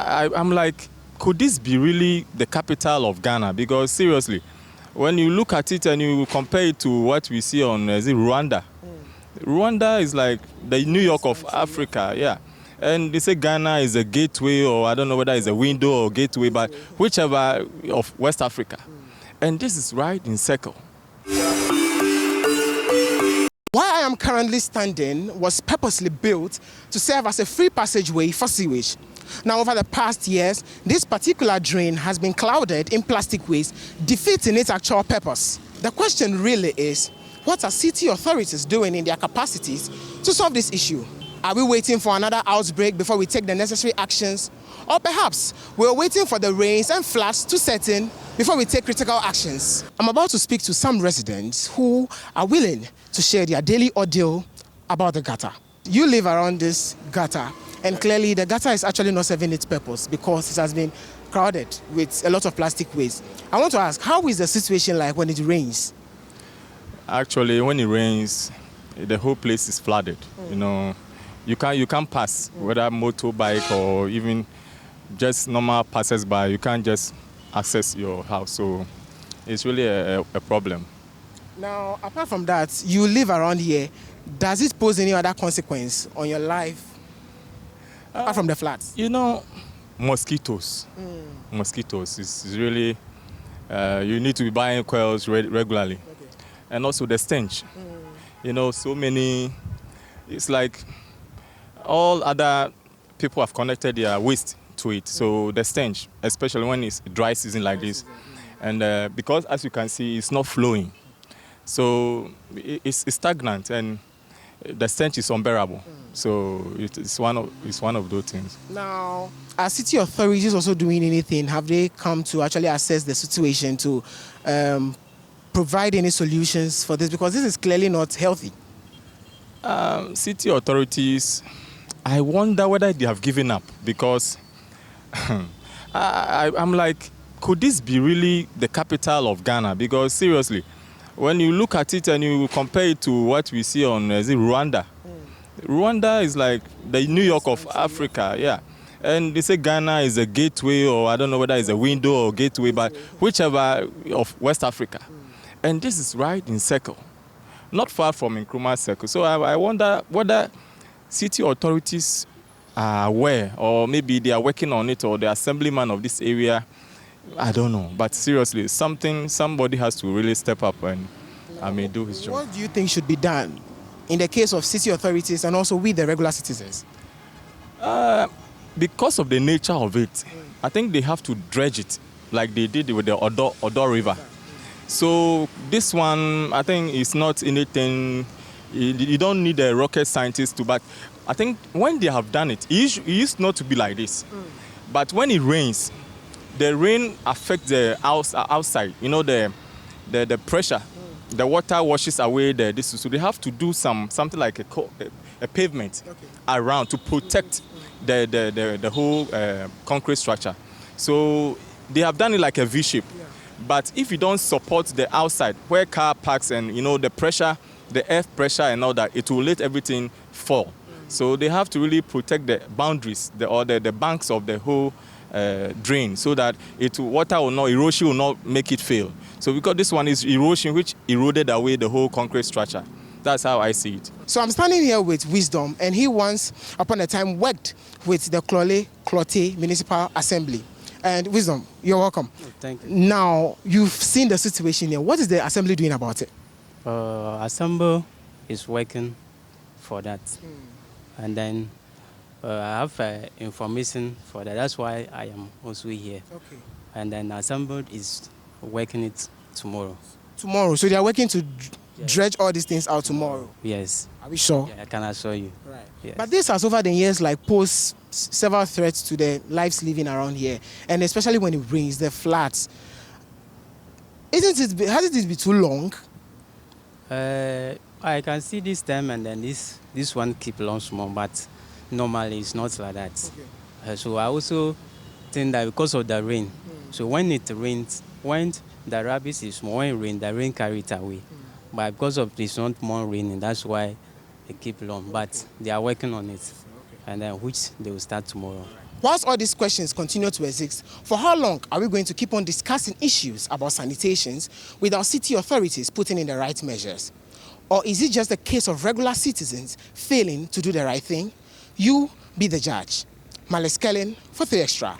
I'm like, could this be really the capital of Ghana? Because seriously, when you look at it and you compare it to what we see on Rwanda, Rwanda is like the New York of Africa, yeah. And they say Ghana is a gateway, or I don't know whether it's a window or gateway, but whichever of West Africa. And this is right in Circle. Where I am currently standing was purposely built to serve as a free passageway for sewage. Now, over the past years, this particular drain has been clouded in plastic waste, defeating its actual purpose. The question really is, what are city authorities doing in their capacities to solve this issue? Are we waiting for another outbreak before we take the necessary actions? Or perhaps we're waiting for the rains and floods to set in before we take critical actions? I'm about to speak to some residents who are willing to share their daily ordeal about the gutter. You live around this gutter, and clearly the gutter is actually not serving its purpose because it has been crowded with a lot of plastic waste. I want to ask, how is the situation like when it rains? Actually, when it rains, the whole place is flooded. You know, you can't pass, whether motorbike or even just normal passers-by. You can't just access your house. So it's really a problem. Now, apart from that, you live around here. Does it pose any other consequence on your life apart from the floods? You know, mosquitoes. Mosquitoes is really, you need to be buying coils regularly. Okay. And also the stench. You know, so many, it's like all other people have connected their waste to it. So the stench, especially when it's dry season like this. And because, as you can see, it's not flowing. So it's stagnant and the stench is unbearable. So it's one of those things. Now, are city authorities also doing anything? Have they come to actually assess the situation to provide any solutions for this? Because this is clearly not healthy. City authorities, I wonder whether they have given up, because I'm like, could this be really the capital of Ghana? Because seriously, when you look at it and you compare it to what we see on Rwanda, Rwanda is like the New York of Africa, yeah. And they say Ghana is a gateway, or I don't know whether it's a window or gateway, but whichever of West Africa. And this is right in Circle, not far from Nkrumah Circle. So I wonder whether city authorities are aware, or maybe they are working on it, or the assemblyman of this area, I don't know. But seriously, somebody has to really step up and do his job. What do you think should be done in the case of city authorities and also with the regular citizens? Because of the nature of it, I think they have to dredge it like they did with the Odo River. So this one, I think, is not anything. You don't need a rocket scientist to, but I think when they have done it, it used not to be like this. But when it rains, the rain affects the outside. You know, the pressure, the water washes away so they have to do something like a pavement around to protect the whole concrete structure. So they have done it like a V shape. But if you don't support the outside, where car parks and, you know, the pressure, the earth pressure and all that, it will let everything fall. So they have to really protect the boundaries, the banks of the whole drain, so that erosion will not make it fail. So because this one is erosion which eroded away the whole concrete structure. That's how I see it. So I'm standing here with Wisdom, and he once upon a time worked with the Clote Municipal Assembly. And Wisdom, you're welcome. Oh, thank you. Now, you've seen the situation here. What is the assembly doing about it? Assembly is working for that. And then I have information for that. That's why I am also here. Okay. And then Assembly is working it tomorrow. Tomorrow? So they are working to dredge all these things out tomorrow? Yes. Are we sure? Yeah, I can assure you. Right. Yes. But this has over the years posed several threats to the lives living around here, and especially when it rains, the floods. Hasn't it been too long? I can see this time and then this one keep long small, but normally it's not like that. Okay. So I also think that because of the rain, so when it rains, when the rabbit is small, when it rains, the rain carry it away. But because of it's not more raining, that's why they keep long. But they are working on it, and then which they will start tomorrow. Whilst all these questions continue to exist, for how long are we going to keep on discussing issues about sanitations without city authorities putting in the right measures? Or is it just a case of regular citizens failing to do the right thing? You be the judge. Malice Kellen for 3 Extra.